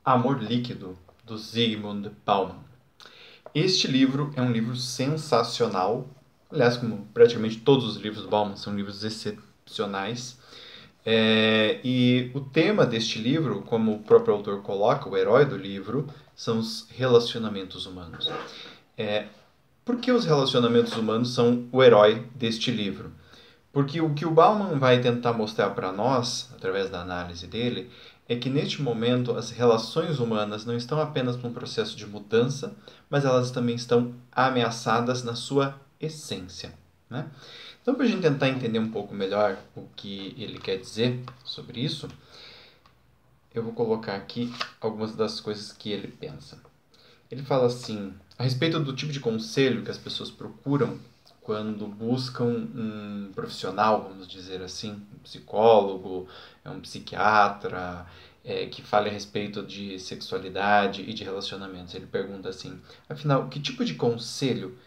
Amor Líquido, do Zygmunt Bauman. Este livro é um livro sensacional. Aliás, como praticamente todos os livros do Bauman são livros excepcionais. E o tema deste livro, como o próprio autor coloca, o herói do livro, são os relacionamentos humanos. Por que os relacionamentos humanos são o herói deste livro? Porque o que o Bauman vai tentar mostrar para nós, através da análise dele, é que neste momento as relações humanas não estão apenas num processo de mudança, mas elas também estão ameaçadas na sua essência. Né? Então, para a gente tentar entender um pouco melhor o que ele quer dizer sobre isso, eu vou colocar aqui algumas das coisas que ele pensa. Ele fala assim, a respeito do tipo de conselho que as pessoas procuram quando buscam um profissional, vamos dizer assim, um psicólogo, um psiquiatra, que fale a respeito de sexualidade e de relacionamentos. Ele pergunta assim, afinal, que tipo de conselho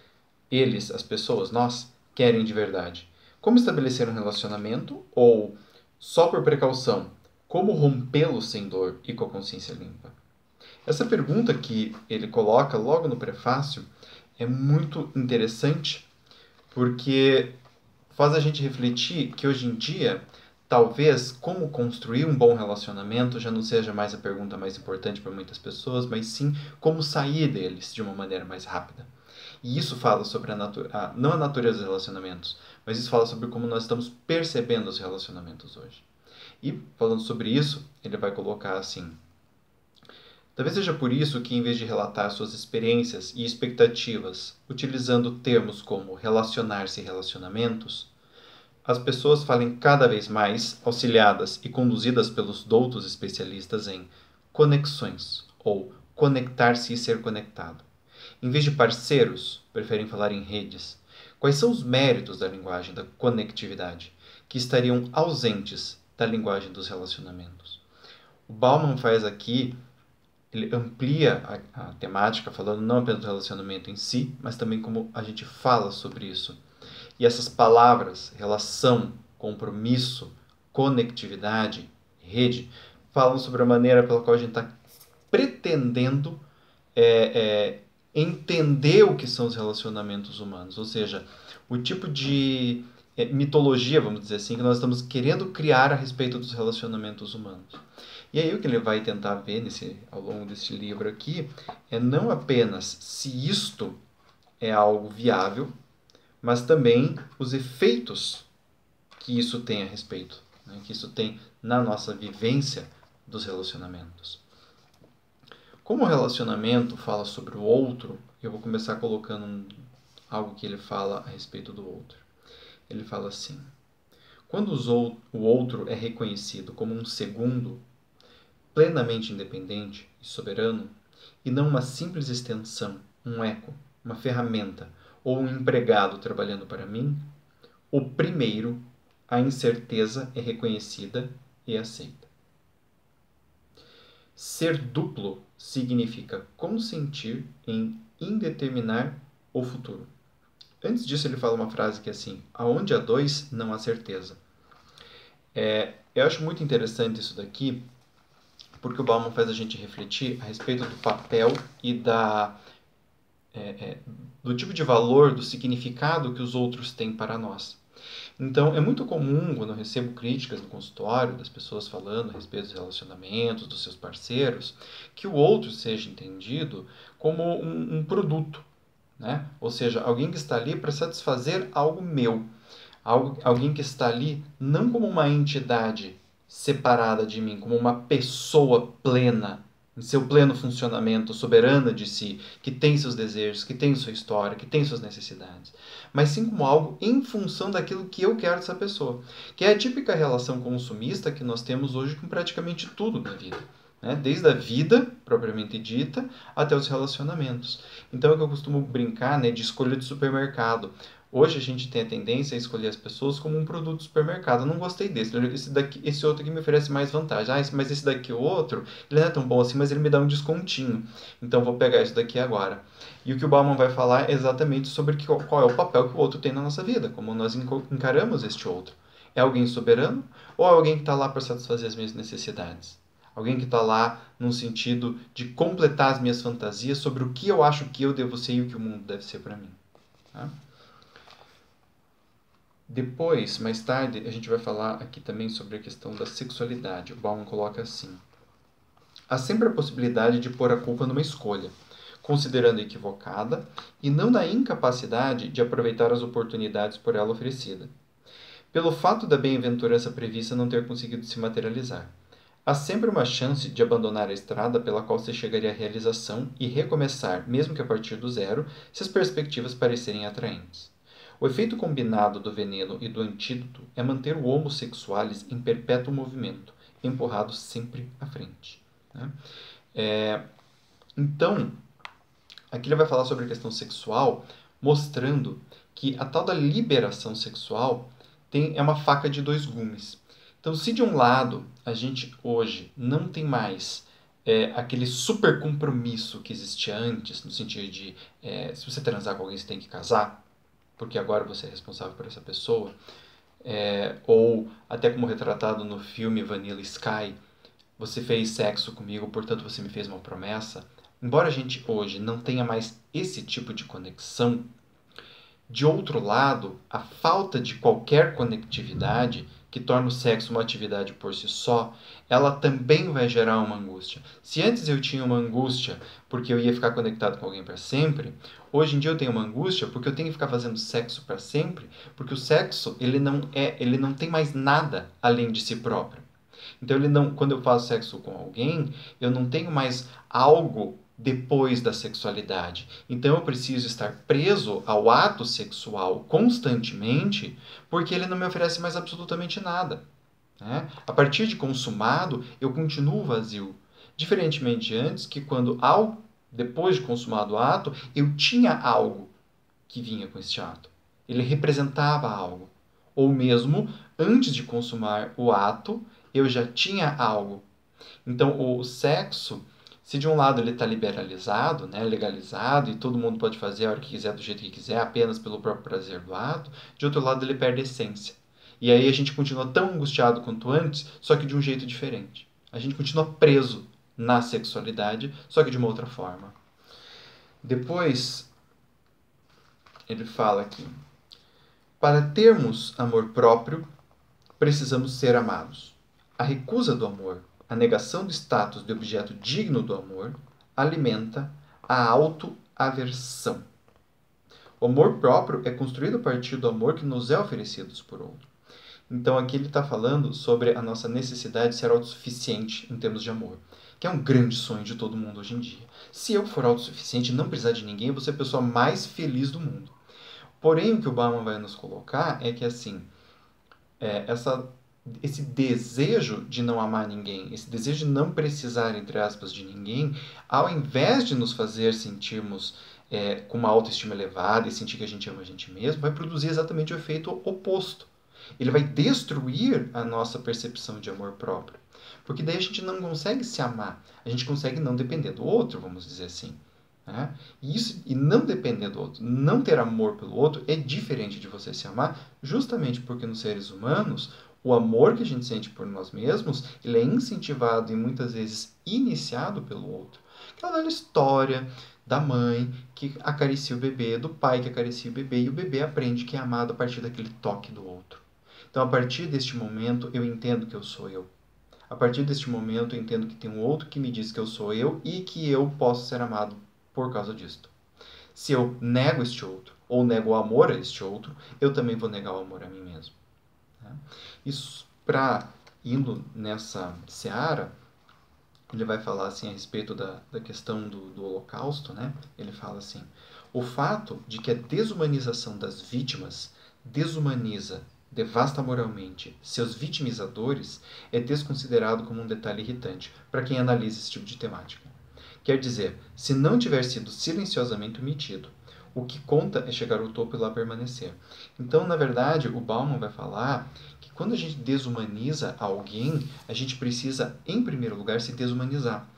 eles, as pessoas, nós, querem de verdade? Como estabelecer um relacionamento ou, só por precaução, como rompê-lo sem dor e com a consciência limpa? Essa pergunta que ele coloca logo no prefácio é muito interessante porque faz a gente refletir que hoje em dia, talvez como construir um bom relacionamento já não seja mais a pergunta mais importante para muitas pessoas, mas sim como sair deles de uma maneira mais rápida. E isso fala sobre não a natureza dos relacionamentos, mas isso fala sobre como nós estamos percebendo os relacionamentos hoje. E falando sobre isso, ele vai colocar assim: talvez seja por isso que, em vez de relatar suas experiências e expectativas utilizando termos como relacionar-se e relacionamentos, as pessoas falem cada vez mais, auxiliadas e conduzidas pelos doutos especialistas em conexões ou conectar-se e ser conectado. Em vez de parceiros, preferem falar em redes. Quais são os méritos da linguagem da conectividade, que estariam ausentes da linguagem dos relacionamentos? O Bauman faz aqui, ele amplia a temática, falando não apenas do relacionamento em si, mas também como a gente fala sobre isso. E essas palavras, relação, compromisso, conectividade, rede, falam sobre a maneira pela qual a gente está pretendendo entender o que são os relacionamentos humanos. Ou seja, o tipo de mitologia, vamos dizer assim, que nós estamos querendo criar a respeito dos relacionamentos humanos. E aí o que ele vai tentar ver ao longo desse livro aqui é não apenas se isto é algo viável, mas também os efeitos que isso tem a respeito, né, que isso tem na nossa vivência dos relacionamentos. Como o relacionamento fala sobre o outro, eu vou começar colocando algo que ele fala a respeito do outro. Ele fala assim: quando o outro é reconhecido como um segundo, plenamente independente e soberano, e não uma simples extensão, um eco, uma ferramenta ou um empregado trabalhando para mim, o primeiro, a incerteza é reconhecida e aceita. Ser duplo significa consentir em indeterminar o futuro. Antes disso, ele fala uma frase que é assim: aonde há dois, não há certeza. Eu acho muito interessante isso daqui, porque o Bauman faz a gente refletir a respeito do papel e do tipo de valor, do significado que os outros têm para nós. Então, é muito comum, quando eu recebo críticas no consultório, das pessoas falando a respeito dos relacionamentos, dos seus parceiros, que o outro seja entendido como um produto, né? Ou seja, alguém que está ali para satisfazer algo meu. Alguém que está ali não como uma entidade separada de mim, como uma pessoa plena, em seu pleno funcionamento, soberana de si, que tem seus desejos, que tem sua história, que tem suas necessidades, mas sim como algo em função daquilo que eu quero dessa pessoa, que é a típica relação consumista que nós temos hoje com praticamente tudo na vida. Né? Desde a vida, propriamente dita, até os relacionamentos. Então é o que eu costumo brincar, né, de escolha de supermercado. Hoje a gente tem a tendência a escolher as pessoas como um produto do supermercado. Eu não gostei desse. Esse outro aqui me oferece mais vantagem. Mas esse daqui, o outro, ele não é tão bom assim, mas ele me dá um descontinho. Então vou pegar isso daqui agora. E o que o Bauman vai falar é exatamente sobre qual é o papel que o outro tem na nossa vida, como nós encaramos este outro. É alguém soberano ou é alguém que está lá para satisfazer as minhas necessidades? Alguém que está lá num sentido de completar as minhas fantasias sobre o que eu acho que eu devo ser e o que o mundo deve ser para mim. Tá? Depois, mais tarde, a gente vai falar aqui também sobre a questão da sexualidade. O Bauman coloca assim: há sempre a possibilidade de pôr a culpa numa escolha, considerando equivocada, e não na incapacidade de aproveitar as oportunidades por ela oferecida, pelo fato da bem-aventurança prevista não ter conseguido se materializar. Há sempre uma chance de abandonar a estrada pela qual se chegaria à realização e recomeçar, mesmo que a partir do zero, se as perspectivas parecerem atraentes. O efeito combinado do veneno e do antídoto é manter o homo sexualis em perpétuo movimento, empurrado sempre à frente. Né? Então, aqui ele vai falar sobre a questão sexual, mostrando que a tal da liberação sexual é uma faca de dois gumes. Então, se de um lado a gente hoje não tem mais aquele super compromisso que existia antes, no sentido de se você transar com alguém você tem que casar, porque agora você é responsável por essa pessoa, ou até como retratado no filme Vanilla Sky, você fez sexo comigo, portanto você me fez uma promessa. Embora a gente hoje não tenha mais esse tipo de conexão, de outro lado, a falta de qualquer conectividade, que torna o sexo uma atividade por si só, ela também vai gerar uma angústia. Se antes eu tinha uma angústia porque eu ia ficar conectado com alguém para sempre, hoje em dia eu tenho uma angústia porque eu tenho que ficar fazendo sexo para sempre, porque o sexo ele não tem mais nada além de si próprio. Então quando eu faço sexo com alguém, eu não tenho mais algo depois da sexualidade. Então eu preciso estar preso ao ato sexual constantemente, porque ele não me oferece mais absolutamente nada. Né? A partir de consumado, eu continuo vazio. Diferentemente de antes, que depois de consumado o ato, eu tinha algo que vinha com este ato. Ele representava algo. Ou mesmo, antes de consumar o ato, eu já tinha algo. Então, o sexo, se de um lado ele está liberalizado, né, legalizado, e todo mundo pode fazer a hora que quiser, do jeito que quiser, apenas pelo próprio prazer do ato, de outro lado ele perde a essência. E aí a gente continua tão angustiado quanto antes, só que de um jeito diferente. A gente continua preso na sexualidade, só que de uma outra forma. Depois, ele fala aqui: para termos amor próprio, precisamos ser amados. A recusa do amor, a negação do status de objeto digno do amor, alimenta a autoaversão. O amor próprio é construído a partir do amor que nos é oferecido por outro. Então aqui ele está falando sobre a nossa necessidade de ser autossuficiente em termos de amor, que é um grande sonho de todo mundo hoje em dia. Se eu for autossuficiente e não precisar de ninguém, eu vou ser a pessoa mais feliz do mundo. Porém, o que o Bauman vai nos colocar é que assim, esse desejo de não amar ninguém, esse desejo de não precisar, entre aspas, de ninguém, ao invés de nos fazer sentirmos com uma autoestima elevada e sentir que a gente ama a gente mesmo, vai produzir exatamente o efeito oposto. Ele vai destruir a nossa percepção de amor próprio. Porque daí a gente não consegue se amar, a gente consegue não depender do outro, vamos dizer assim. Né? E não depender do outro, não ter amor pelo outro é diferente de você se amar, justamente porque nos seres humanos o amor que a gente sente por nós mesmos ele é incentivado e muitas vezes iniciado pelo outro. Aquela velha história da mãe que acaricia o bebê, do pai que acaricia o bebê, e o bebê aprende que é amado a partir daquele toque do outro. Então, a partir deste momento, eu entendo que eu sou eu. A partir deste momento, eu entendo que tem um outro que me diz que eu sou eu e que eu posso ser amado por causa disto. Se eu nego este outro, ou nego o amor a este outro, eu também vou negar o amor a mim mesmo. Isso, indo nessa seara, ele vai falar assim a respeito da questão do Holocausto, né? Ele fala assim: o fato de que a desumanização das vítimas desumaniza, devasta moralmente seus vitimizadores é desconsiderado como um detalhe irritante para quem analisa esse tipo de temática. Quer dizer, se não tiver sido silenciosamente omitido, o que conta é chegar ao topo e lá permanecer. Então, na verdade, o Bauman vai falar que quando a gente desumaniza alguém, a gente precisa, em primeiro lugar, se desumanizar.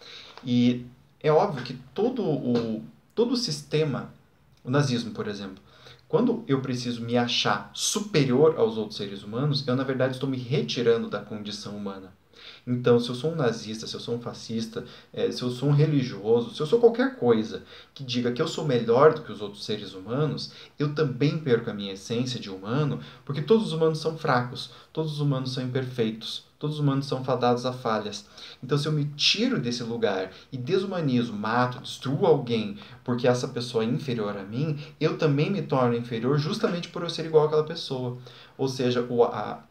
E é óbvio que todo o sistema, o nazismo, por exemplo, quando eu preciso me achar superior aos outros seres humanos, eu, na verdade, estou me retirando da condição humana. Então, se eu sou um nazista, se eu sou um fascista, se eu sou um religioso, se eu sou qualquer coisa que diga que eu sou melhor do que os outros seres humanos, eu também perco a minha essência de humano, porque todos os humanos são fracos, todos os humanos são imperfeitos, todos os humanos são fadados a falhas. Então, se eu me tiro desse lugar e desumanizo, mato, destruo alguém porque essa pessoa é inferior a mim, eu também me torno inferior justamente por eu ser igual àquela pessoa. Ou seja,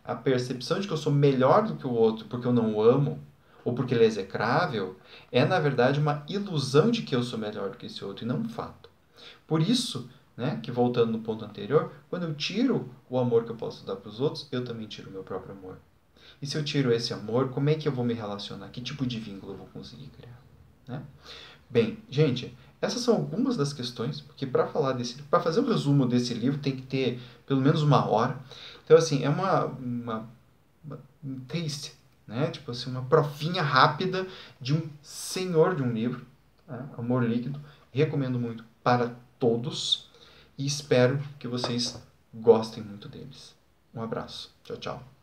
a percepção de que eu sou melhor do que o outro porque eu não o amo, ou porque ele é execrável, é na verdade uma ilusão de que eu sou melhor do que esse outro, e não um fato. Por isso, né, que voltando no ponto anterior, quando eu tiro o amor que eu posso dar para os outros, eu também tiro o meu próprio amor. E se eu tiro esse amor, como é que eu vou me relacionar? Que tipo de vínculo eu vou conseguir criar? Né? Bem, gente, essas são algumas das questões, porque para fazer um resumo desse livro tem que ter pelo menos 1 hora. Então, assim, é um taste, né? Tipo assim, uma provinha rápida de um senhor de um livro, né? Amor Líquido. Recomendo muito para todos e espero que vocês gostem muito deles. Um abraço. Tchau, tchau.